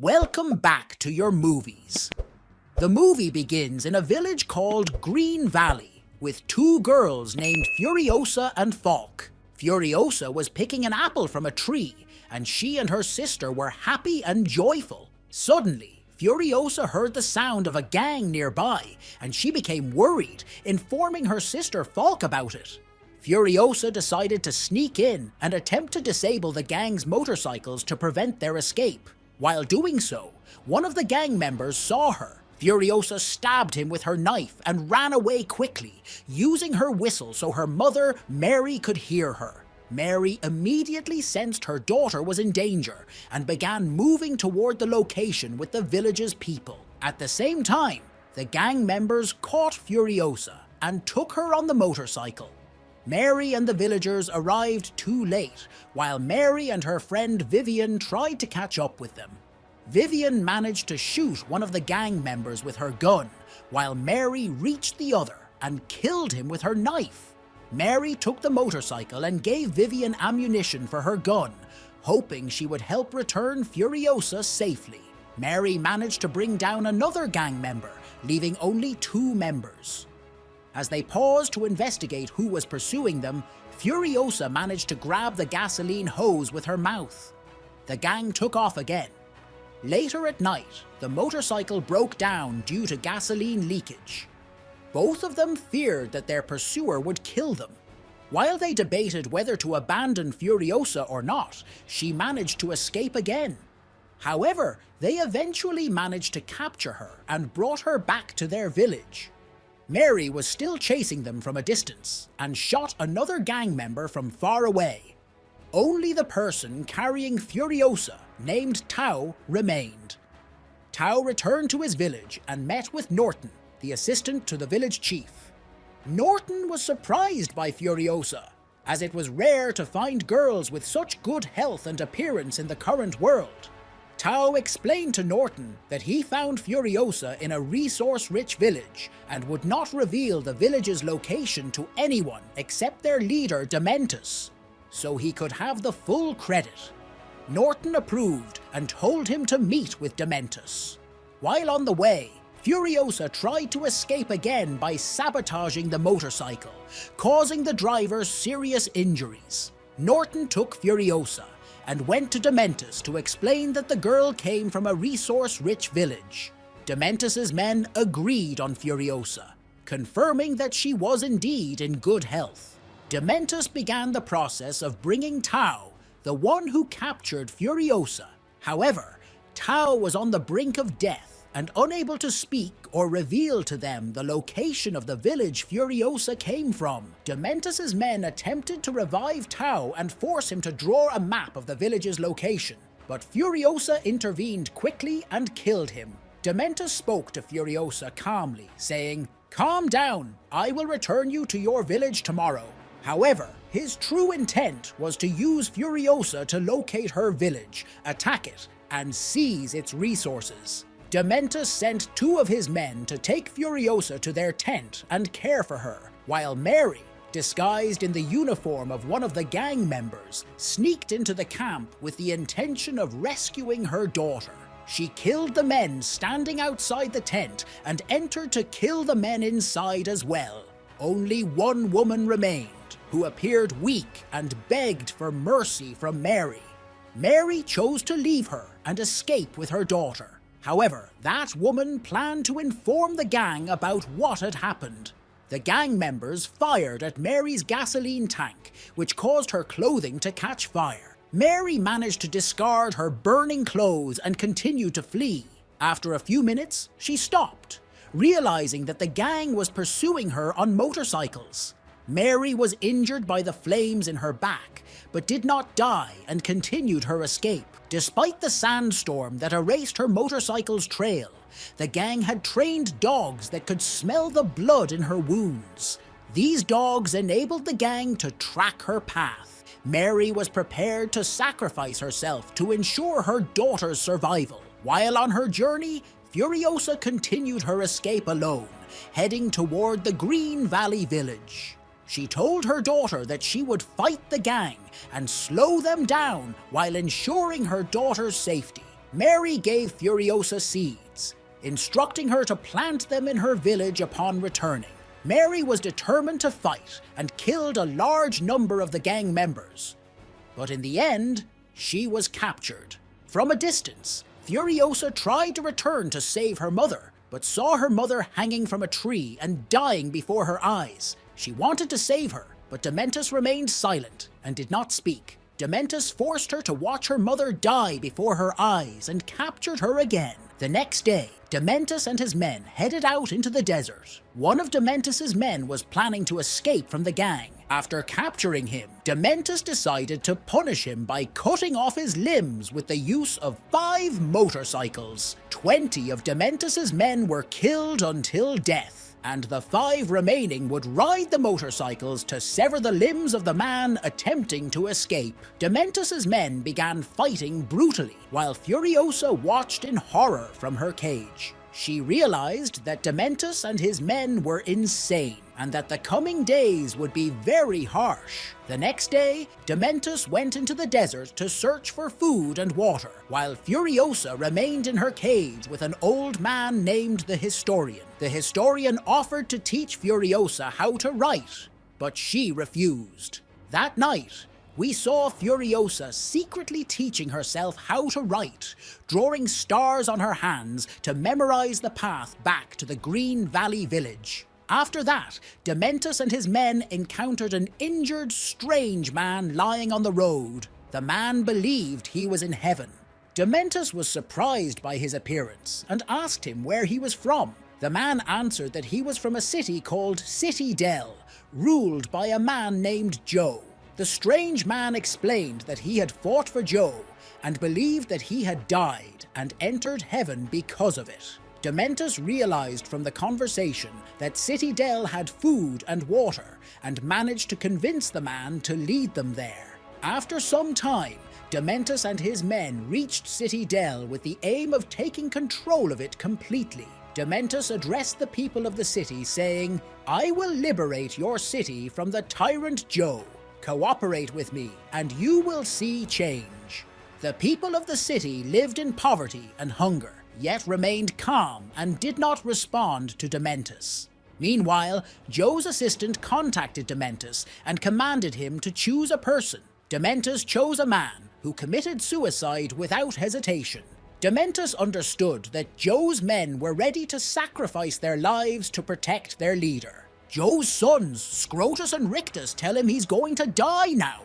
Welcome back to your movies. The movie begins in a village called Green Valley, with two girls named Furiosa and Falk. Furiosa was picking an apple from a tree, and she and her sister were happy and joyful. Suddenly, Furiosa heard the sound of a gang nearby, and she became worried, informing her sister Falk about it. Furiosa decided to sneak in and attempt to disable the gang's motorcycles to prevent their escape. While doing so, one of the gang members saw her. Furiosa stabbed him with her knife and ran away quickly, using her whistle so her mother, Mary, could hear her. Mary immediately sensed her daughter was in danger and began moving toward the location with the village's people. At the same time, the gang members caught Furiosa and took her on the motorcycle. Mary and the villagers arrived too late, while Mary and her friend Vivian tried to catch up with them. Vivian managed to shoot one of the gang members with her gun, while Mary reached the other and killed him with her knife. Mary took the motorcycle and gave Vivian ammunition for her gun, hoping she would help return Furiosa safely. Mary managed to bring down another gang member, leaving only two members. As they paused to investigate who was pursuing them, Furiosa managed to grab the gasoline hose with her mouth. The gang took off again. Later at night, the motorcycle broke down due to gasoline leakage. Both of them feared that their pursuer would kill them. While they debated whether to abandon Furiosa or not, she managed to escape again. However, they eventually managed to capture her and brought her back to their village. Mary was still chasing them from a distance and shot another gang member from far away. Only the person carrying Furiosa, named Tao, remained. Tao returned to his village and met with Norton, the assistant to the village chief. Norton was surprised by Furiosa, as it was rare to find girls with such good health and appearance in the current world. Tao explained to Norton that he found Furiosa in a resource-rich village and would not reveal the village's location to anyone except their leader Dementus, so he could have the full credit. Norton approved and told him to meet with Dementus. While on the way, Furiosa tried to escape again by sabotaging the motorcycle, causing the driver serious injuries. Norton took Furiosa and went to Dementus to explain that the girl came from a resource-rich village. Dementus's men agreed on Furiosa, confirming that she was indeed in good health. Dementus began the process of bringing Tao, the one who captured Furiosa. However, Tao was on the brink of death and unable to speak or reveal to them the location of the village Furiosa came from. Dementus's men attempted to revive Tao and force him to draw a map of the village's location, but Furiosa intervened quickly and killed him. Dementus spoke to Furiosa calmly, saying, "Calm down, I will return you to your village tomorrow." However, his true intent was to use Furiosa to locate her village, attack it, and seize its resources. Dementus sent two of his men to take Furiosa to their tent and care for her, while Mary, disguised in the uniform of one of the gang members, sneaked into the camp with the intention of rescuing her daughter. She killed the men standing outside the tent and entered to kill the men inside as well. Only one woman remained, who appeared weak and begged for mercy from Mary. Mary chose to leave her and escape with her daughter. However, that woman planned to inform the gang about what had happened. The gang members fired at Mary's gasoline tank, which caused her clothing to catch fire. Mary managed to discard her burning clothes and continue to flee. After a few minutes, she stopped, realizing that the gang was pursuing her on motorcycles. Mary was injured by the flames in her back, but did not die and continued her escape. Despite the sandstorm that erased her motorcycle's trail, the gang had trained dogs that could smell the blood in her wounds. These dogs enabled the gang to track her path. Mary was prepared to sacrifice herself to ensure her daughter's survival. While on her journey, Furiosa continued her escape alone, heading toward the Green Valley village. She told her daughter that she would fight the gang and slow them down while ensuring her daughter's safety. Mary gave Furiosa seeds, instructing her to plant them in her village upon returning. Mary was determined to fight and killed a large number of the gang members. But in the end, she was captured. From a distance, Furiosa tried to return to save her mother, but saw her mother hanging from a tree and dying before her eyes. She wanted to save her, but Dementus remained silent and did not speak. Dementus forced her to watch her mother die before her eyes and captured her again. The next day, Dementus and his men headed out into the desert. One of Dementus's men was planning to escape from the gang. After capturing him, Dementus decided to punish him by cutting off his limbs with the use of 5 motorcycles. 20 of Dementus's men were killed until death, and the 5 remaining would ride the motorcycles to sever the limbs of the man attempting to escape. Dementus's men began fighting brutally, while Furiosa watched in horror from her cage. She realized that Dementus and his men were insane, and that the coming days would be very harsh. The next day, Dementus went into the desert to search for food and water, while Furiosa remained in her cage with an old man named the Historian. The Historian offered to teach Furiosa how to write, but she refused. That night, we saw Furiosa secretly teaching herself how to write, drawing stars on her hands to memorize the path back to the Green Valley village. After that, Dementus and his men encountered an injured, strange man lying on the road. The man believed he was in heaven. Dementus was surprised by his appearance and asked him where he was from. The man answered that he was from a city called City Dell, ruled by a man named Joe. The strange man explained that he had fought for Joe and believed that he had died and entered heaven because of it. Dementus realized from the conversation that City Dell had food and water and managed to convince the man to lead them there. After some time, Dementus and his men reached City Dell with the aim of taking control of it completely. Dementus addressed the people of the city saying, "I will liberate your city from the tyrant Joe. Cooperate with me, and you will see change." The people of the city lived in poverty and hunger, yet remained calm and did not respond to Dementus. Meanwhile, Joe's assistant contacted Dementus and commanded him to choose a person. Dementus chose a man who committed suicide without hesitation. Dementus understood that Joe's men were ready to sacrifice their lives to protect their leader. Joe's sons, Scrotus and Rictus, tell him he's going to die now.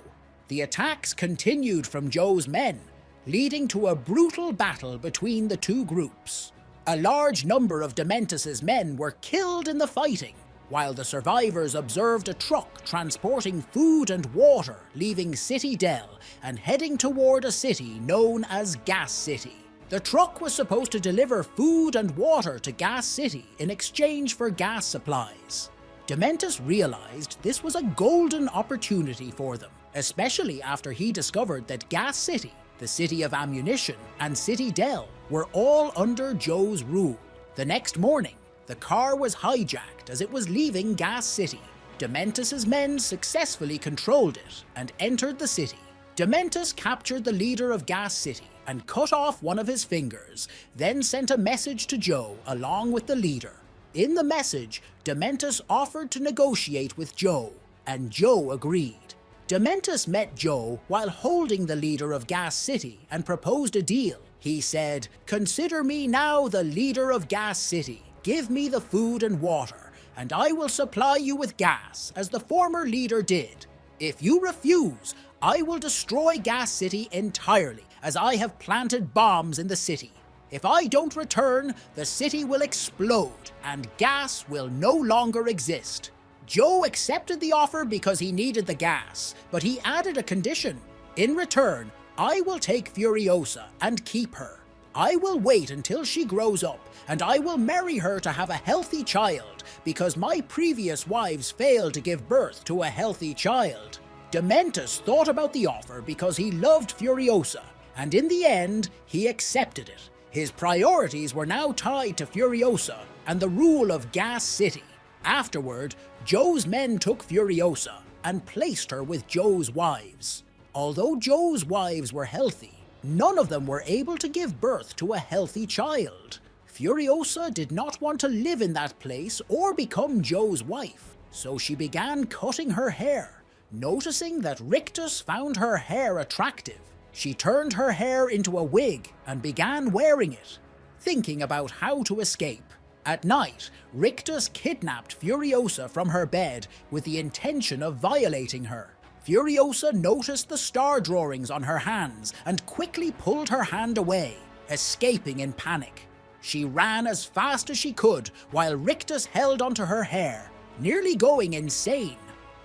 The attacks continued from Joe's men, leading to a brutal battle between the two groups. A large number of Dementus's men were killed in the fighting, while the survivors observed a truck transporting food and water leaving City Dell and heading toward a city known as Gas City. The truck was supposed to deliver food and water to Gas City in exchange for gas supplies. Dementus realized this was a golden opportunity for them, especially after he discovered that Gas City, the city of ammunition, and City Dell were all under Joe's rule. The next morning, the car was hijacked as it was leaving Gas City. Dementus's men successfully controlled it and entered the city. Dementus captured the leader of Gas City and cut off one of his fingers, then sent a message to Joe along with the leader. In the message, Dementus offered to negotiate with Joe, and Joe agreed. Dementus met Joe while holding the leader of Gas City and proposed a deal. He said, "Consider me now the leader of Gas City. Give me the food and water, and I will supply you with gas, as the former leader did. If you refuse, I will destroy Gas City entirely, as I have planted bombs in the city. If I don't return, the city will explode, and gas will no longer exist." Joe accepted the offer because he needed the gas, but he added a condition. "In return, I will take Furiosa and keep her. I will wait until she grows up, and I will marry her to have a healthy child, because my previous wives failed to give birth to a healthy child." Dementus thought about the offer because he loved Furiosa, and in the end, he accepted it. His priorities were now tied to Furiosa and the rule of Gas City. Afterward, Joe's men took Furiosa and placed her with Joe's wives. Although Joe's wives were healthy, None of them were able to give birth to a healthy child. Furiosa did not want to live in that place or become Joe's wife, so she began cutting her hair. Noticing that Rictus found her hair attractive, she turned her hair into a wig and began wearing it, thinking about how to escape. At night, Rictus kidnapped Furiosa from her bed with the intention of violating her. Furiosa noticed the star drawings on her hands and quickly pulled her hand away, escaping in panic. She ran as fast as she could while Rictus held onto her hair, nearly going insane.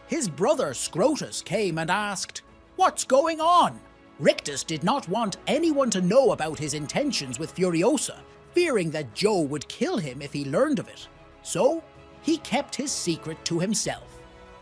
His brother Scrotus came and asked, "What's going on?" Rictus did not want anyone to know about his intentions with Furiosa, fearing that Joe would kill him if he learned of it. So, he kept his secret to himself.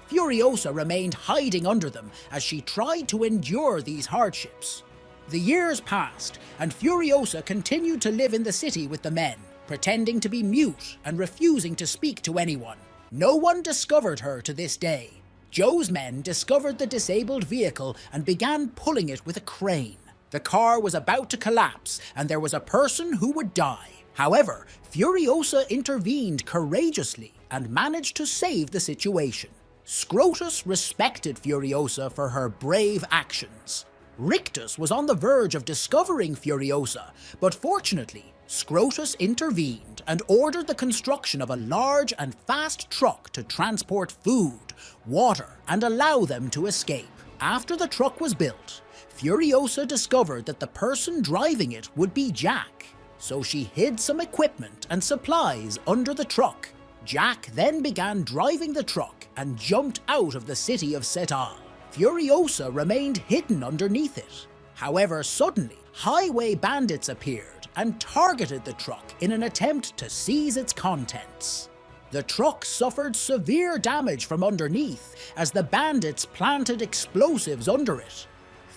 Furiosa remained hiding under them as she tried to endure these hardships. The years passed, and Furiosa continued to live in the city with the men, pretending to be mute and refusing to speak to anyone. No one discovered her to this day. Joe's men discovered the disabled vehicle and began pulling it with a crane. The car was about to collapse, and there was a person who would die. However, Furiosa intervened courageously and managed to save the situation. Scrotus respected Furiosa for her brave actions. Rictus was on the verge of discovering Furiosa, but fortunately, Scrotus intervened and ordered the construction of a large and fast truck to transport food, water, and allow them to escape. After the truck was built, Furiosa discovered that the person driving it would be Jack, so she hid some equipment and supplies under the truck. Jack then began driving the truck and jumped out of the city of Setal. Furiosa remained hidden underneath it. However, suddenly, highway bandits appeared and targeted the truck in an attempt to seize its contents. The truck suffered severe damage from underneath as the bandits planted explosives under it.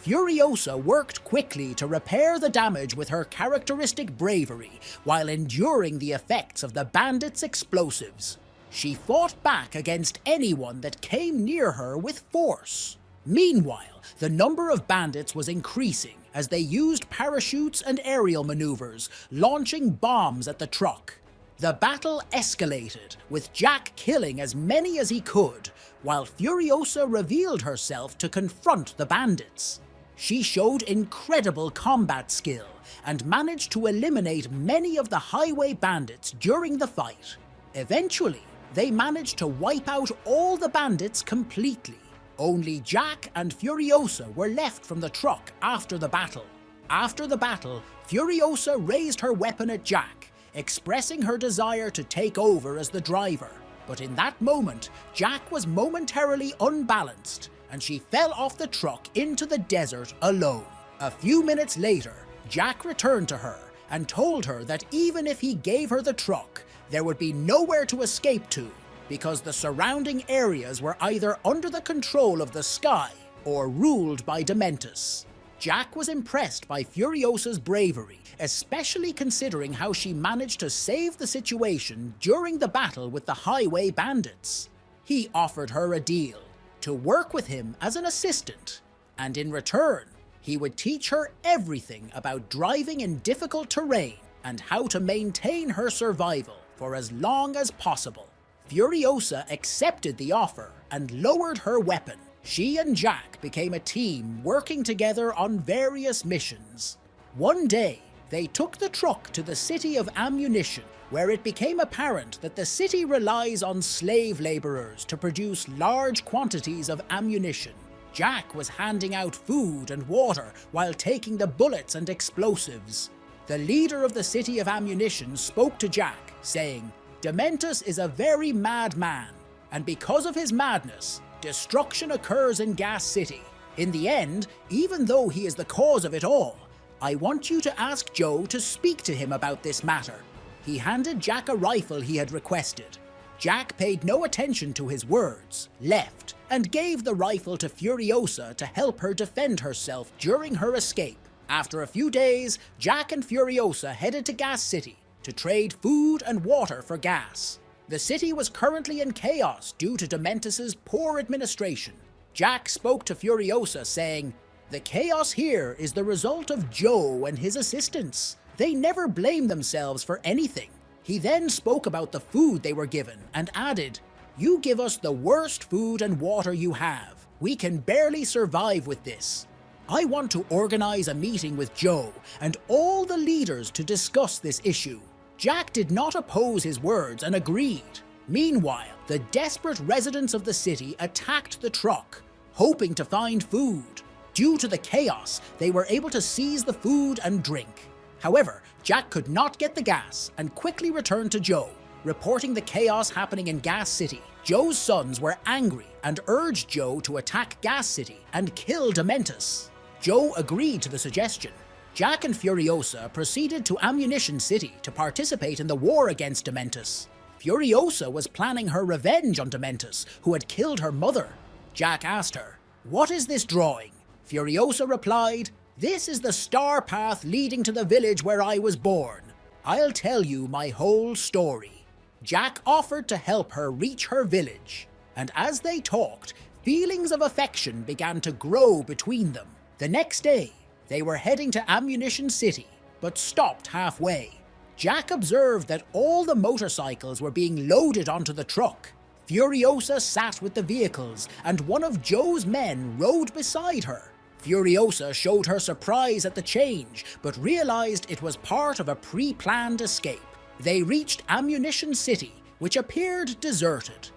Furiosa worked quickly to repair the damage with her characteristic bravery while enduring the effects of the bandits' explosives. She fought back against anyone that came near her with force. Meanwhile, the number of bandits was increasing as they used parachutes and aerial maneuvers, launching bombs at the truck. The battle escalated, with Jack killing as many as he could, while Furiosa revealed herself to confront the bandits. She showed incredible combat skill and managed to eliminate many of the highway bandits during the fight. Eventually, they managed to wipe out all the bandits completely. Only Jack and Furiosa were left from the truck after the battle. After the battle, Furiosa raised her weapon at Jack, expressing her desire to take over as the driver. But in that moment, Jack was momentarily unbalanced, and she fell off the truck into the desert alone. A few minutes later, Jack returned to her and told her that even if he gave her the truck, there would be nowhere to escape to, because the surrounding areas were either under the control of the sky or ruled by Dementus. Jack was impressed by Furiosa's bravery, especially considering how she managed to save the situation during the battle with the highway bandits. He offered her a deal, to work with him as an assistant, and in return, he would teach her everything about driving in difficult terrain and how to maintain her survival for as long as possible. Furiosa accepted the offer and lowered her weapon. She and Jack became a team working together on various missions. One day, they took the truck to the city of Ammunition, where it became apparent that the city relies on slave laborers to produce large quantities of ammunition. Jack was handing out food and water while taking the bullets and explosives. The leader of the city of Ammunition spoke to Jack, saying, "Dementus is a very mad man, and because of his madness, destruction occurs in Gas City. In the end, even though he is the cause of it all, I want you to ask Joe to speak to him about this matter." He handed Jack a rifle he had requested. Jack paid no attention to his words, left, and gave the rifle to Furiosa to help her defend herself during her escape. After a few days, Jack and Furiosa headed to Gas City to trade food and water for gas. The city was currently in chaos due to Dementus's poor administration. Jack spoke to Furiosa saying, The chaos here is the result of Joe and his assistants. They never blame themselves for anything. He then spoke about the food they were given and added, "You give us the worst food and water you have. We can barely survive with this. I want to organize a meeting with Joe and all the leaders to discuss this issue." Jack did not oppose his words and agreed. Meanwhile, the desperate residents of the city attacked the truck, hoping to find food. Due to the chaos, they were able to seize the food and drink. However, Jack could not get the gas and quickly returned to Joe, reporting the chaos happening in Gas City. Joe's sons were angry and urged Joe to attack Gas City and kill Dementus. Joe agreed to the suggestion. Jack and Furiosa proceeded to Ammunition City to participate in the war against Dementus. Furiosa was planning her revenge on Dementus, who had killed her mother. Jack asked her, "What is this drawing?" Furiosa replied, "This is the star path leading to the village where I was born. I'll tell you my whole story." Jack offered to help her reach her village, and as they talked, feelings of affection began to grow between them. The next day, they were heading to Ammunition City, but stopped halfway. Jack observed that all the motorcycles were being loaded onto the truck. Furiosa sat with the vehicles, and one of Joe's men rode beside her. Furiosa showed her surprise at the change, but realized it was part of a pre-planned escape. They reached Ammunition City, which appeared deserted.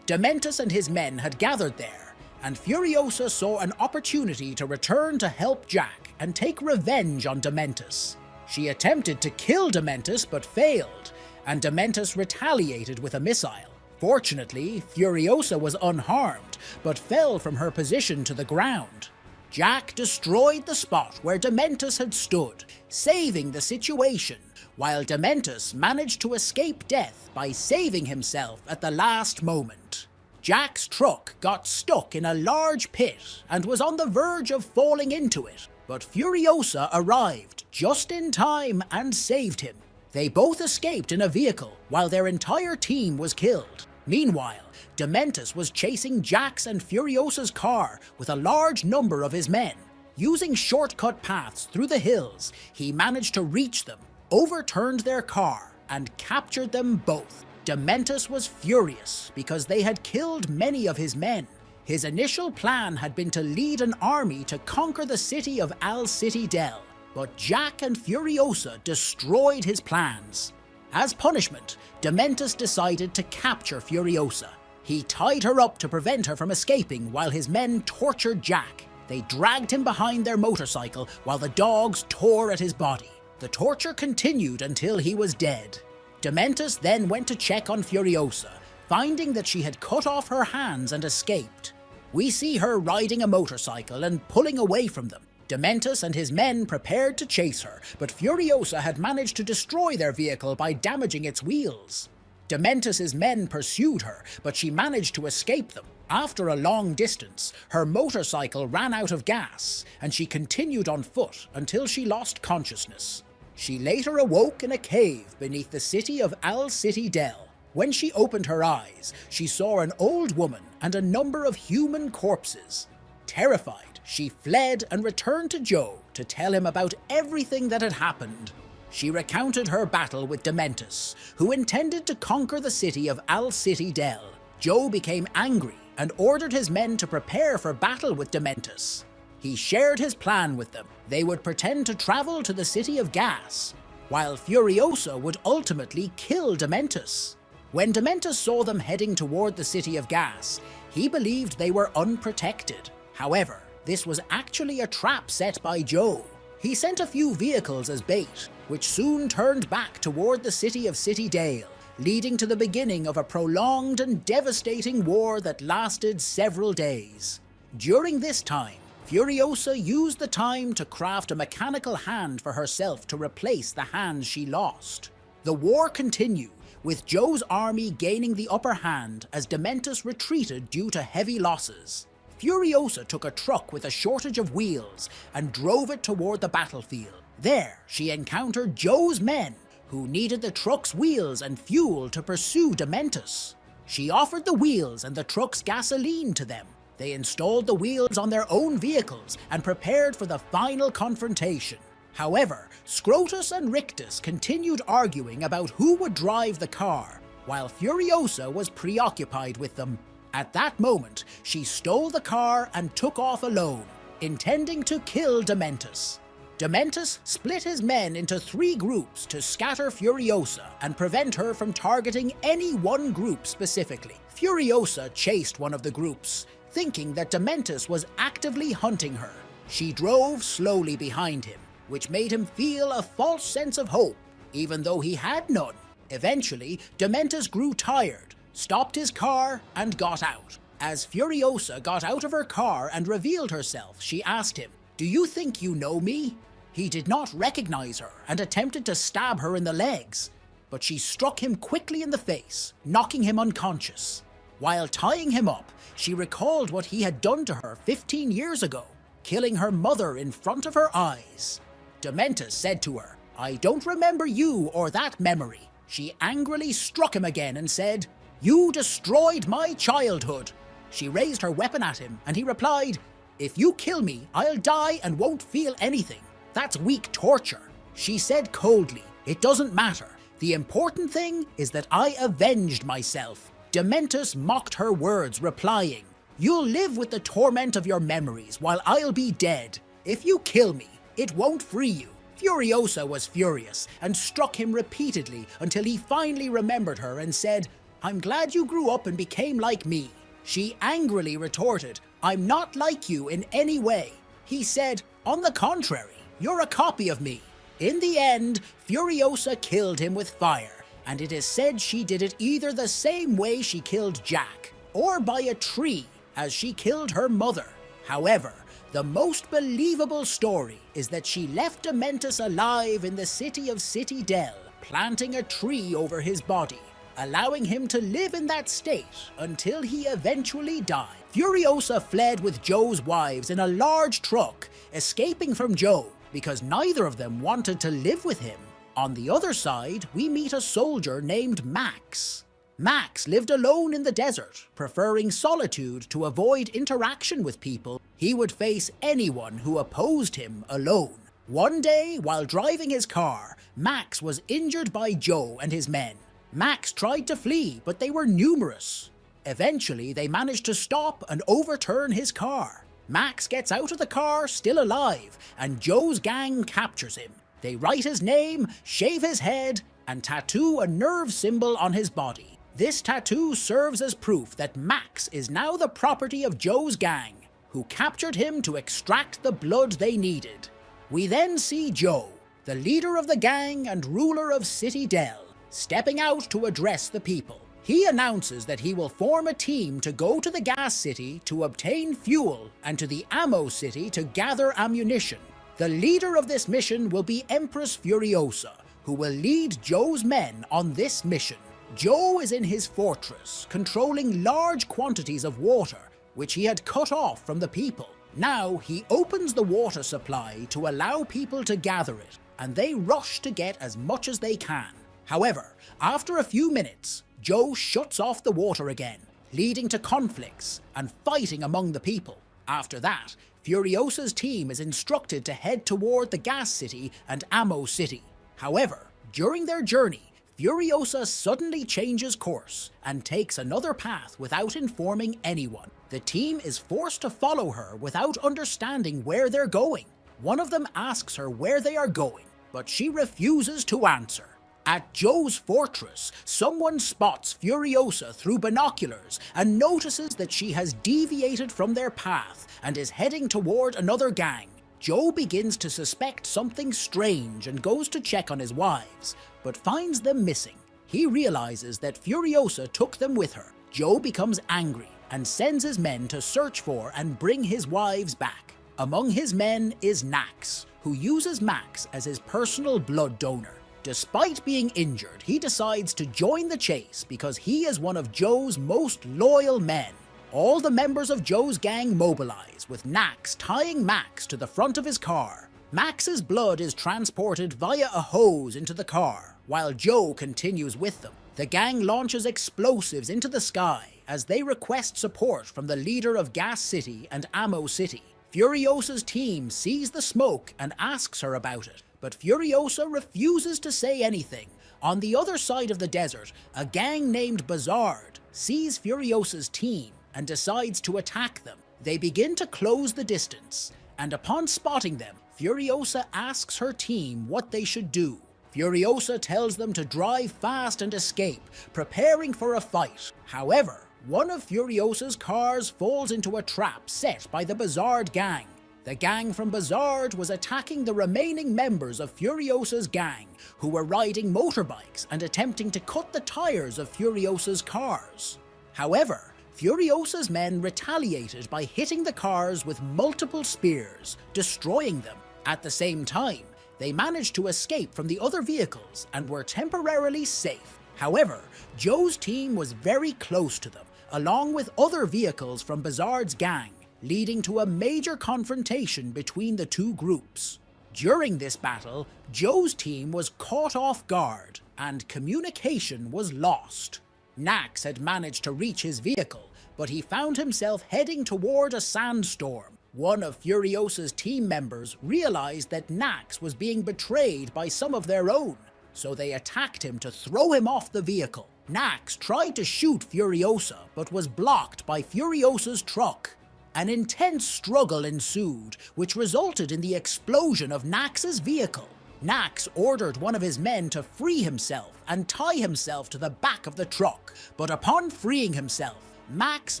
Dementus and his men had gathered there, and Furiosa saw an opportunity to return to help Jack and take revenge on Dementus. She attempted to kill Dementus but failed, and Dementus retaliated with a missile. Fortunately, Furiosa was unharmed, but fell from her position to the ground. Jack destroyed the spot where Dementus had stood, saving the situation, while Dementus managed to escape death by saving himself at the last moment. Jack's truck got stuck in a large pit and was on the verge of falling into it, but Furiosa arrived just in time and saved him. They both escaped in a vehicle while their entire team was killed. Meanwhile, Dementus was chasing Jack's and Furiosa's car with a large number of his men. Using shortcut paths through the hills, he managed to reach them, overturned their car, and captured them both. Dementus was furious because they had killed many of his men. His initial plan had been to lead an army to conquer the city of Al City Del, but Jack and Furiosa destroyed his plans. As punishment, Dementus decided to capture Furiosa. He tied her up to prevent her from escaping while his men tortured Jack. They dragged him behind their motorcycle while the dogs tore at his body. The torture continued until he was dead. Dementus then went to check on Furiosa, finding that she had cut off her hands and escaped. We see her riding a motorcycle and pulling away from them. Dementus and his men prepared to chase her, but Furiosa had managed to destroy their vehicle by damaging its wheels. Dementus's men pursued her, but she managed to escape them. After a long distance, her motorcycle ran out of gas, and she continued on foot until she lost consciousness. She later awoke in a cave beneath the city of Al City Del. When she opened her eyes, she saw an old woman and a number of human corpses. Terrified, she fled and returned to Joe to tell him about everything that had happened. She recounted her battle with Dementus, who intended to conquer the city of Al City Del. Joe became angry and ordered his men to prepare for battle with Dementus. He shared his plan with them. They would pretend to travel to the city of Gas, while Furiosa would ultimately kill Dementus. When Dementus saw them heading toward the city of Gas, he believed they were unprotected. However, this was actually a trap set by Joe. He sent a few vehicles as bait, which soon turned back toward the city of City Dale, leading to the beginning of a prolonged and devastating war that lasted several days. During this time, Furiosa used the time to craft a mechanical hand for herself to replace the hands she lost. The war continued, with Joe's army gaining the upper hand as Dementus retreated due to heavy losses. Furiosa took a truck with a shortage of wheels and drove it toward the battlefield. There, she encountered Joe's men, who needed the truck's wheels and fuel to pursue Dementus. She offered the wheels and the truck's gasoline to them. They installed the wheels on their own vehicles and prepared for the final confrontation. However, Scrotus and Rictus continued arguing about who would drive the car, while Furiosa was preoccupied with them. At that moment, she stole the car and took off alone, intending to kill Dementus. Dementus split his men into 3 groups to scatter Furiosa and prevent her from targeting any one group specifically. Furiosa chased one of the groups, thinking that Dementus was actively hunting her. She drove slowly behind him, which made him feel a false sense of hope, even though he had none. Eventually, Dementus grew tired, stopped his car, and got out. As Furiosa got out of her car and revealed herself, she asked him, "Do you think you know me?" He did not recognize her and attempted to stab her in the legs, but she struck him quickly in the face, knocking him unconscious. While tying him up, she recalled what he had done to her 15 years ago, killing her mother in front of her eyes. Dementus said to her, "I don't remember you or that memory." She angrily struck him again and said, "You destroyed my childhood." She raised her weapon at him and he replied, "If you kill me, I'll die and won't feel anything. That's weak torture." She said coldly, "It doesn't matter. The important thing is that I avenged myself." Dementus mocked her words, replying, "You'll live with the torment of your memories while I'll be dead. If you kill me, it won't free you." Furiosa was furious and struck him repeatedly until he finally remembered her and said, "I'm glad you grew up and became like me." She angrily retorted, "I'm not like you in any way." He said, "On the contrary, you're a copy of me." In the end, Furiosa killed him with fire, and it is said she did it either the same way she killed Jack, or by a tree, as she killed her mother. However, the most believable story is that she left Dementus alive in the city of City Dell, planting a tree over his body, allowing him to live in that state until he eventually died. Furiosa fled with Joe's wives in a large truck, escaping from Joe because neither of them wanted to live with him. On the other side, we meet a soldier named Max. Max lived alone in the desert, preferring solitude to avoid interaction with people. He would face anyone who opposed him alone. One day, while driving his car, Max was injured by Joe and his men. Max tried to flee, but they were numerous. Eventually, they managed to stop and overturn his car. Max gets out of the car still alive, and Joe's gang captures him. They write his name, shave his head, and tattoo a nerve symbol on his body. This tattoo serves as proof that Max is now the property of Joe's gang, who captured him to extract the blood they needed. We then see Joe, the leader of the gang and ruler of City Dell, stepping out to address the people. He announces that he will form a team to go to the gas city to obtain fuel and to the ammo city to gather ammunition. The leader of this mission will be Empress Furiosa, who will lead Joe's men on this mission. Joe is in his fortress, controlling large quantities of water, which he had cut off from the people. Now he opens the water supply to allow people to gather it, and they rush to get as much as they can. However, after a few minutes, Joe shuts off the water again, leading to conflicts and fighting among the people. After that, Furiosa's team is instructed to head toward the gas city and ammo city. However, during their journey, Furiosa suddenly changes course and takes another path without informing anyone. The team is forced to follow her without understanding where they're going. One of them asks her where they are going, but she refuses to answer. At Joe's fortress, someone spots Furiosa through binoculars and notices that she has deviated from their path and is heading toward another gang. Joe begins to suspect something strange and goes to check on his wives, but finds them missing. He realizes that Furiosa took them with her. Joe becomes angry and sends his men to search for and bring his wives back. Among his men is Nax, who uses Max as his personal blood donor. Despite being injured, he decides to join the chase because he is one of Joe's most loyal men. All the members of Joe's gang mobilize, with Nax tying Max to the front of his car. Max's blood is transported via a hose into the car, while Joe continues with them. The gang launches explosives into the sky as they request support from the leader of Gas City and Ammo City. Furiosa's team sees the smoke and asks her about it, but Furiosa refuses to say anything. On the other side of the desert, a gang named Bizarre sees Furiosa's team and decides to attack them. They begin to close the distance, and upon spotting them, Furiosa asks her team what they should do. Furiosa tells them to drive fast and escape, preparing for a fight. However, one of Furiosa's cars falls into a trap set by the Bizarre gang. The gang from Bizarre was attacking the remaining members of Furiosa's gang, who were riding motorbikes and attempting to cut the tires of Furiosa's cars. However, Furiosa's men retaliated by hitting the cars with multiple spears, destroying them. At the same time, they managed to escape from the other vehicles and were temporarily safe. However, Joe's team was very close to them, along with other vehicles from Bizarre's gang, leading to a major confrontation between the two groups. During this battle, Joe's team was caught off guard, and communication was lost. Nax had managed to reach his vehicle, but he found himself heading toward a sandstorm. One of Furiosa's team members realized that Nax was being betrayed by some of their own, so they attacked him to throw him off the vehicle. Nax tried to shoot Furiosa, but was blocked by Furiosa's truck. An intense struggle ensued, which resulted in the explosion of Nax's vehicle. Nax ordered one of his men to free himself and tie himself to the back of the truck, but upon freeing himself, Max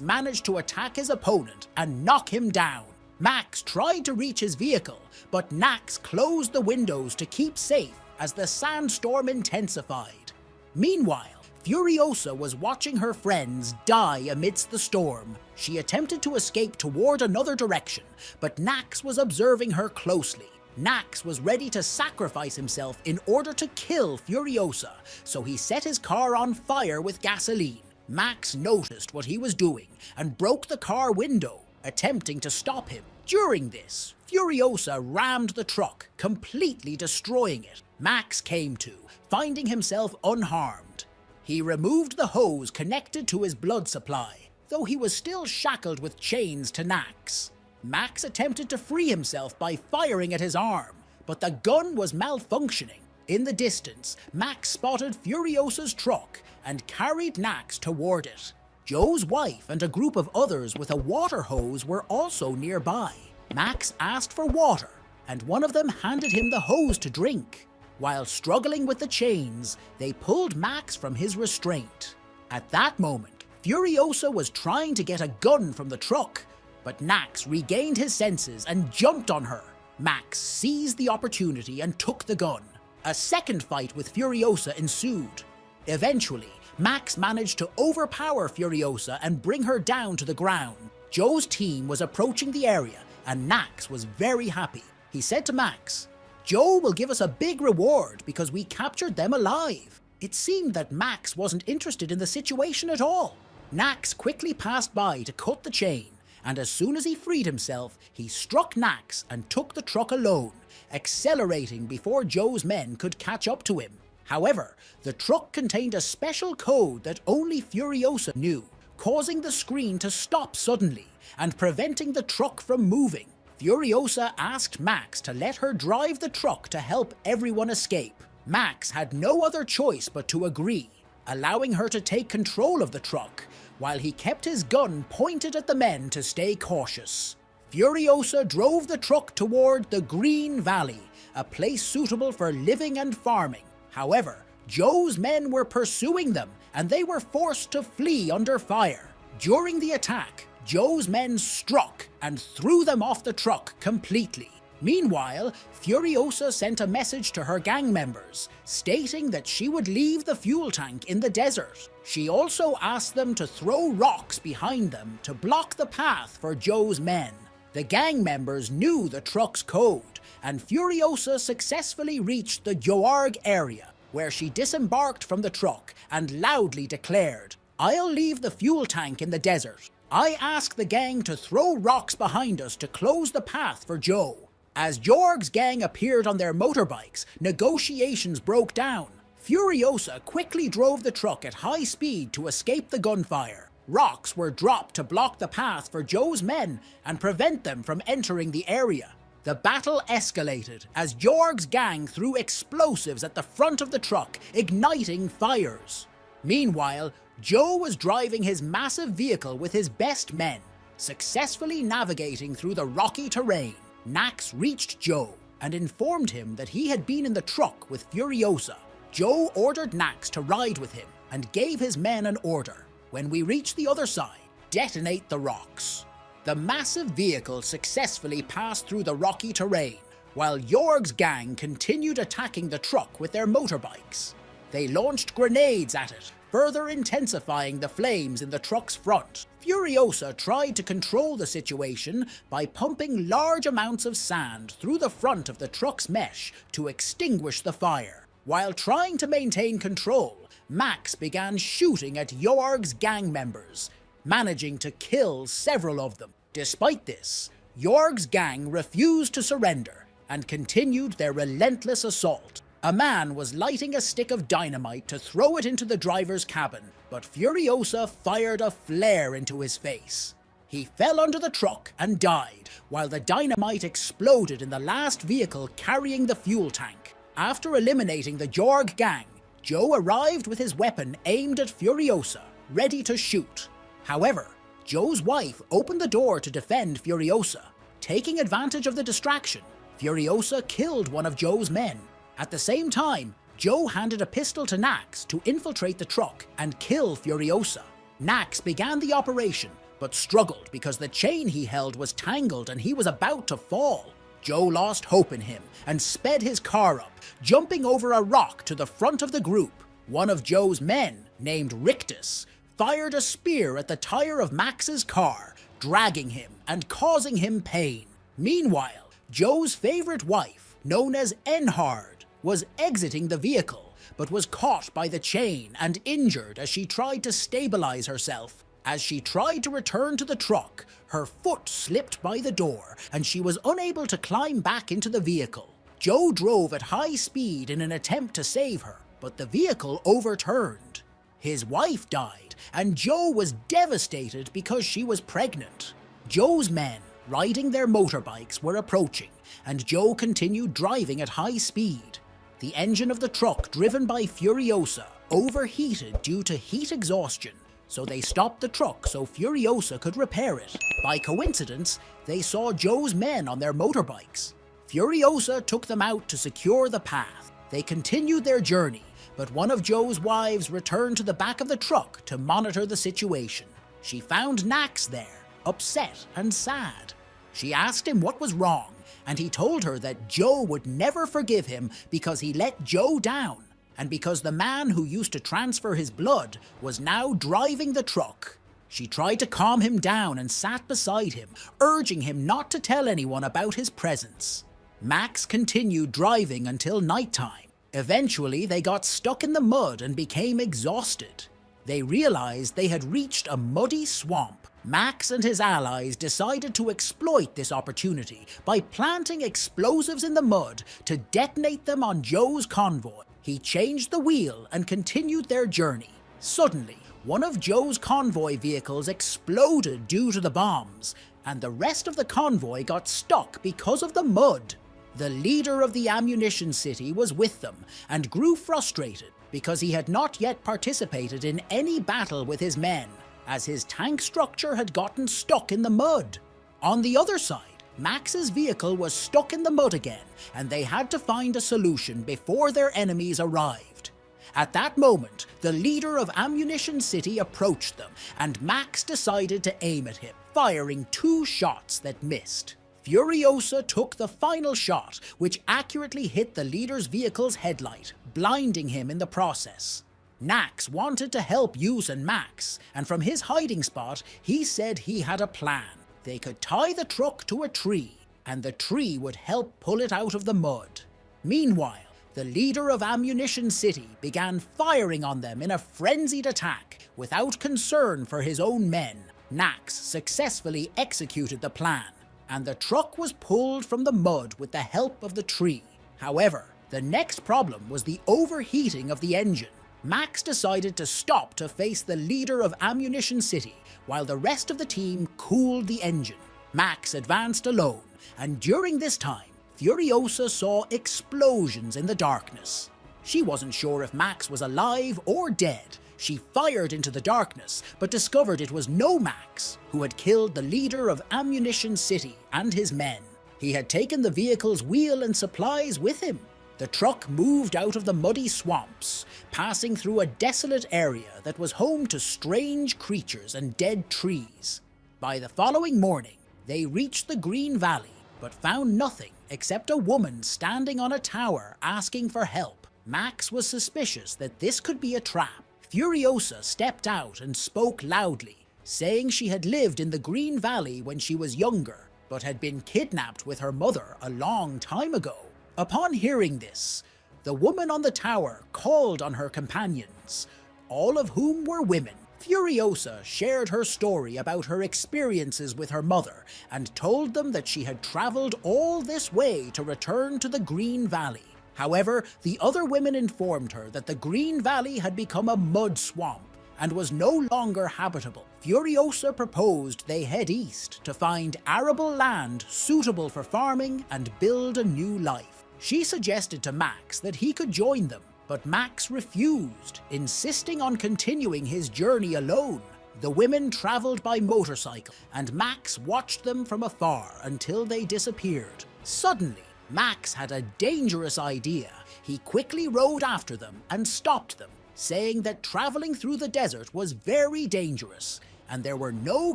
managed to attack his opponent and knock him down. Max tried to reach his vehicle, but Nax closed the windows to keep safe as the sandstorm intensified. Meanwhile, Furiosa was watching her friends die amidst the storm. She attempted to escape toward another direction, but Nax was observing her closely. Nax was ready to sacrifice himself in order to kill Furiosa, so he set his car on fire with gasoline. Max noticed what he was doing and broke the car window, attempting to stop him. During this, Furiosa rammed the truck, completely destroying it. Max came to, finding himself unharmed. He removed the hose connected to his blood supply, though he was still shackled with chains to Nax. Max attempted to free himself by firing at his arm, but the gun was malfunctioning. In the distance, Max spotted Furiosa's truck and carried Nax toward it. Joe's wife and a group of others with a water hose were also nearby. Max asked for water, and one of them handed him the hose to drink. While struggling with the chains, they pulled Max from his restraint. At that moment, Furiosa was trying to get a gun from the truck, but Nax regained his senses and jumped on her. Max seized the opportunity and took the gun. A second fight with Furiosa ensued. Eventually, Max managed to overpower Furiosa and bring her down to the ground. Joe's team was approaching the area, and Nax was very happy. He said to Max, "Joe will give us a big reward because we captured them alive." It seemed that Max wasn't interested in the situation at all. Nax quickly passed by to cut the chain, and as soon as he freed himself, he struck Nax and took the truck alone, accelerating before Joe's men could catch up to him. However, the truck contained a special code that only Furiosa knew, causing the screen to stop suddenly and preventing the truck from moving. Furiosa asked Max to let her drive the truck to help everyone escape. Max had no other choice but to agree, allowing her to take control of the truck, while he kept his gun pointed at the men to stay cautious. Furiosa drove the truck toward the Green Valley, a place suitable for living and farming. However, Joe's men were pursuing them, and they were forced to flee under fire. During the attack, Joe's men struck and threw them off the truck completely. Meanwhile, Furiosa sent a message to her gang members, stating that she would leave the fuel tank in the desert. She also asked them to throw rocks behind them to block the path for Joe's men. The gang members knew the truck's code, and Furiosa successfully reached the Joarg area, where she disembarked from the truck and loudly declared, "I'll leave the fuel tank in the desert. I ask the gang to throw rocks behind us to close the path for Joe." As Jorg's gang appeared on their motorbikes, negotiations broke down. Furiosa quickly drove the truck at high speed to escape the gunfire. Rocks were dropped to block the path for Joe's men and prevent them from entering the area. The battle escalated as Jorg's gang threw explosives at the front of the truck, igniting fires. Meanwhile, Joe was driving his massive vehicle with his best men, successfully navigating through the rocky terrain. Max reached Joe and informed him that he had been in the truck with Furiosa. Joe ordered Max to ride with him and gave his men an order. When we reach the other side, detonate the rocks. The massive vehicle successfully passed through the rocky terrain, while Jorg's gang continued attacking the truck with their motorbikes. They launched grenades at it, further intensifying the flames in the truck's front. Furiosa tried to control the situation by pumping large amounts of sand through the front of the truck's mesh to extinguish the fire. While trying to maintain control, Max began shooting at Jorg's gang members, managing to kill several of them. Despite this, Jorg's gang refused to surrender and continued their relentless assault. A man was lighting a stick of dynamite to throw it into the driver's cabin, but Furiosa fired a flare into his face. He fell under the truck and died, while the dynamite exploded in the last vehicle carrying the fuel tank. After eliminating the Jorg gang, Joe arrived with his weapon aimed at Furiosa, ready to shoot. However, Joe's wife opened the door to defend Furiosa. Taking advantage of the distraction, Furiosa killed one of Joe's men. At the same time, Joe handed a pistol to Nax to infiltrate the truck and kill Furiosa. Nax began the operation, but struggled because the chain he held was tangled and he was about to fall. Joe lost hope in him and sped his car up, jumping over a rock to the front of the group. One of Joe's men, named Rictus, fired a spear at the tire of Max's car, dragging him and causing him pain. Meanwhile, Joe's favorite wife, known as Enhard, was exiting the vehicle, but was caught by the chain and injured as she tried to stabilize herself. As she tried to return to the truck, her foot slipped by the door and she was unable to climb back into the vehicle. Joe drove at high speed in an attempt to save her, but the vehicle overturned. His wife died, and Joe was devastated because she was pregnant. Joe's men, riding their motorbikes, were approaching, and Joe continued driving at high speed. The engine of the truck driven by Furiosa overheated due to heat exhaustion, so they stopped the truck so Furiosa could repair it. By coincidence, they saw Joe's men on their motorbikes. Furiosa took them out to secure the path. They continued their journey, but one of Joe's wives returned to the back of the truck to monitor the situation. She found Nax there, upset and sad. She asked him what was wrong, and he told her that Joe would never forgive him because he let Joe down, and because the man who used to transfer his blood was now driving the truck. She tried to calm him down and sat beside him, urging him not to tell anyone about his presence. Max continued driving until nighttime. Eventually, they got stuck in the mud and became exhausted. They realized they had reached a muddy swamp. Max and his allies decided to exploit this opportunity by planting explosives in the mud to detonate them on Joe's convoy. He changed the wheel and continued their journey. Suddenly, one of Joe's convoy vehicles exploded due to the bombs, and the rest of the convoy got stuck because of the mud. The leader of the ammunition city was with them and grew frustrated because he had not yet participated in any battle with his men, as his tank structure had gotten stuck in the mud. On the other side, Max's vehicle was stuck in the mud again, and they had to find a solution before their enemies arrived. At that moment, the leader of Ammunition City approached them, and Max decided to aim at him, firing 2 shots that missed. Furiosa took the final shot, which accurately hit the leader's vehicle's headlight, blinding him in the process. Nax wanted to help Yus and Max, and from his hiding spot, he said he had a plan. They could tie the truck to a tree, and the tree would help pull it out of the mud. Meanwhile, the leader of Ammunition City began firing on them in a frenzied attack without concern for his own men. Nax successfully executed the plan, and the truck was pulled from the mud with the help of the tree. However, the next problem was the overheating of the engine. Max decided to stop to face the leader of Ammunition City, while the rest of the team cooled the engine. Max advanced alone, and during this time, Furiosa saw explosions in the darkness. She wasn't sure if Max was alive or dead. She fired into the darkness, but discovered it was no Max, who had killed the leader of Ammunition City and his men. He had taken the vehicle's wheel and supplies with him. The truck moved out of the muddy swamps, passing through a desolate area that was home to strange creatures and dead trees. By the following morning, they reached the Green Valley, but found nothing except a woman standing on a tower asking for help. Max was suspicious that this could be a trap. Furiosa stepped out and spoke loudly, saying she had lived in the Green Valley when she was younger, but had been kidnapped with her mother a long time ago. Upon hearing this, the woman on the tower called on her companions, all of whom were women. Furiosa shared her story about her experiences with her mother and told them that she had traveled all this way to return to the Green Valley. However, the other women informed her that the Green Valley had become a mud swamp and was no longer habitable. Furiosa proposed they head east to find arable land suitable for farming and build a new life. She suggested to Max that he could join them, but Max refused, insisting on continuing his journey alone. The women traveled by motorcycle, and Max watched them from afar until they disappeared. Suddenly, Max had a dangerous idea. He quickly rode after them and stopped them, saying that traveling through the desert was very dangerous, and there were no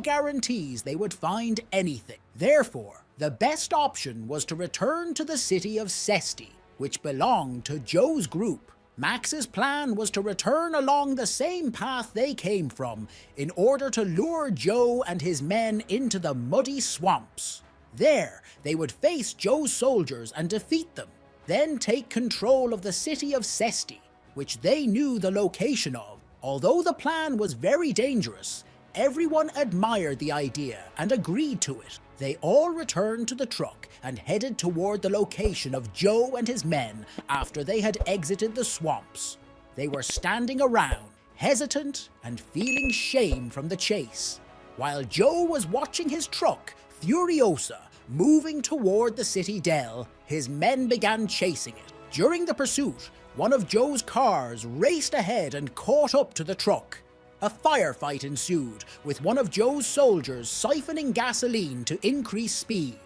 guarantees they would find anything. Therefore, the best option was to return to the city of Cesti, which belonged to Joe's group. Max's plan was to return along the same path they came from in order to lure Joe and his men into the muddy swamps. There, they would face Joe's soldiers and defeat them, then take control of the city of Cesti, which they knew the location of. Although the plan was very dangerous, everyone admired the idea and agreed to it. They all returned to the truck and headed toward the location of Joe and his men after they had exited the swamps. They were standing around, hesitant and feeling shame from the chase, while Joe was watching his truck, Furiosa, moving toward the city dell. His men began chasing it. During the pursuit, one of Joe's cars raced ahead and caught up to the truck. A firefight ensued, with one of Joe's soldiers siphoning gasoline to increase speed.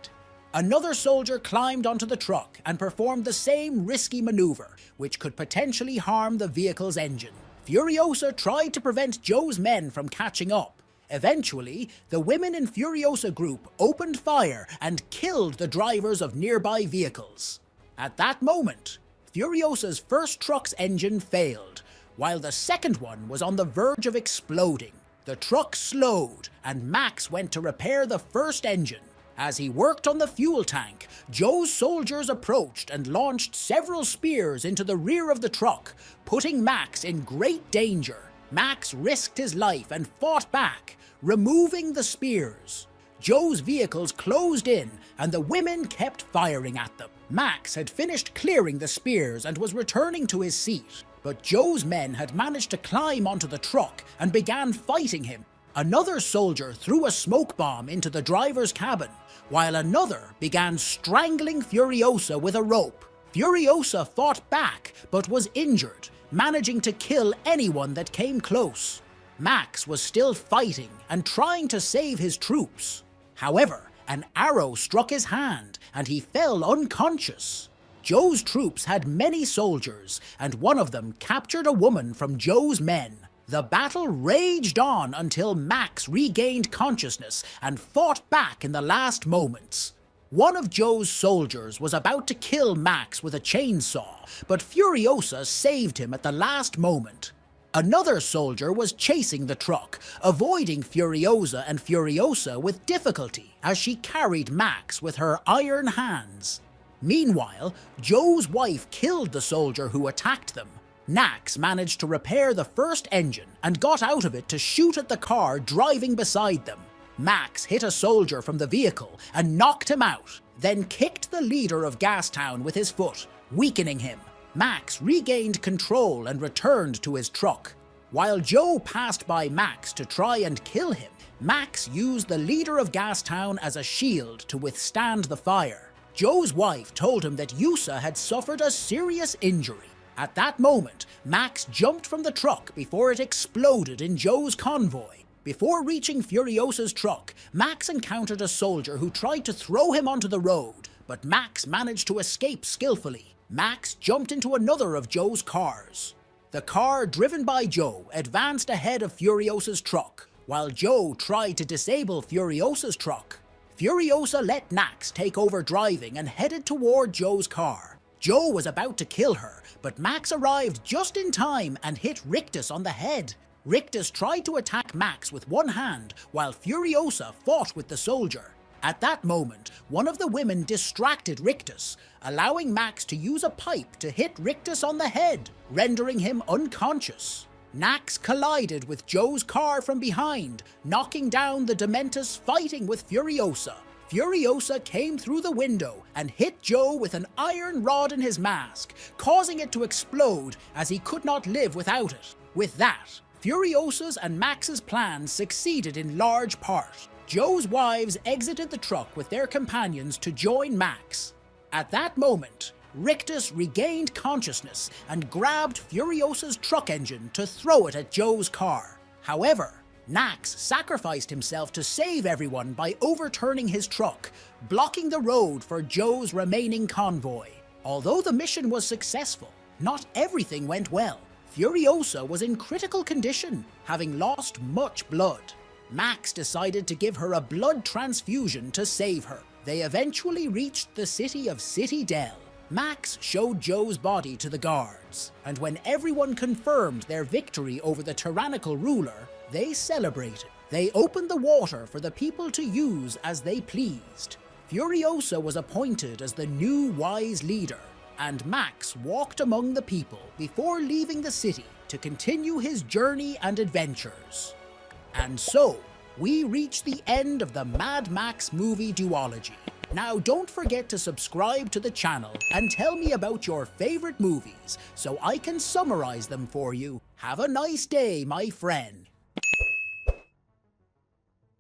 Another soldier climbed onto the truck and performed the same risky maneuver, which could potentially harm the vehicle's engine. Furiosa tried to prevent Joe's men from catching up. Eventually, the women in Furiosa group opened fire and killed the drivers of nearby vehicles. At that moment, Furiosa's first truck's engine failed, while the second one was on the verge of exploding. The truck slowed, and Max went to repair the first engine. As he worked on the fuel tank, Joe's soldiers approached and launched several spears into the rear of the truck, putting Max in great danger. Max risked his life and fought back, removing the spears. Joe's vehicles closed in, and the women kept firing at them. Max had finished clearing the spears and was returning to his seat, but Joe's men had managed to climb onto the truck and began fighting him. Another soldier threw a smoke bomb into the driver's cabin, while another began strangling Furiosa with a rope. Furiosa fought back, but was injured, managing to kill anyone that came close. Max was still fighting and trying to save his troops. However, an arrow struck his hand and he fell unconscious. Joe's troops had many soldiers, and one of them captured a woman from Joe's men. The battle raged on until Max regained consciousness and fought back in the last moments. One of Joe's soldiers was about to kill Max with a chainsaw, but Furiosa saved him at the last moment. Another soldier was chasing the truck, avoiding Furiosa and Furiosa with difficulty as she carried Max with her iron hands. Meanwhile, Joe's wife killed the soldier who attacked them. Max managed to repair the first engine and got out of it to shoot at the car driving beside them. Max hit a soldier from the vehicle and knocked him out, then kicked the leader of Gastown with his foot, weakening him. Max regained control and returned to his truck. While Joe passed by Max to try and kill him, Max used the leader of Gastown as a shield to withstand the fire. Joe's wife told him that Yusa had suffered a serious injury. At that moment, Max jumped from the truck before it exploded in Joe's convoy. Before reaching Furiosa's truck, Max encountered a soldier who tried to throw him onto the road, but Max managed to escape skillfully. Max jumped into another of Joe's cars. The car driven by Joe advanced ahead of Furiosa's truck, while Joe tried to disable Furiosa's truck. Furiosa let Max take over driving and headed toward Joe's car. Joe was about to kill her, but Max arrived just in time and hit Rictus on the head. Rictus tried to attack Max with one hand while Furiosa fought with the soldier. At that moment, one of the women distracted Rictus, allowing Max to use a pipe to hit Rictus on the head, rendering him unconscious. Max collided with Joe's car from behind, knocking down the Dementus fighting with Furiosa. Furiosa came through the window and hit Joe with an iron rod in his mask, causing it to explode as he could not live without it. With that, Furiosa's and Max's plans succeeded in large part. Joe's wives exited the truck with their companions to join Max. At that moment, Rictus regained consciousness and grabbed Furiosa's truck engine to throw it at Joe's car. However, Max sacrificed himself to save everyone by overturning his truck, blocking the road for Joe's remaining convoy. Although the mission was successful, not everything went well. Furiosa was in critical condition, having lost much blood. Max decided to give her a blood transfusion to save her. They eventually reached the city of City Dell. Max showed Joe's body to the guards, and when everyone confirmed their victory over the tyrannical ruler, they celebrated. They opened the water for the people to use as they pleased. Furiosa was appointed as the new wise leader, and Max walked among the people before leaving the city to continue his journey and adventures. And so, we reach the end of the Mad Max movie duology. Now don't forget to subscribe to the channel and tell me about your favorite movies so I can summarize them for you. Have a nice day, my friend.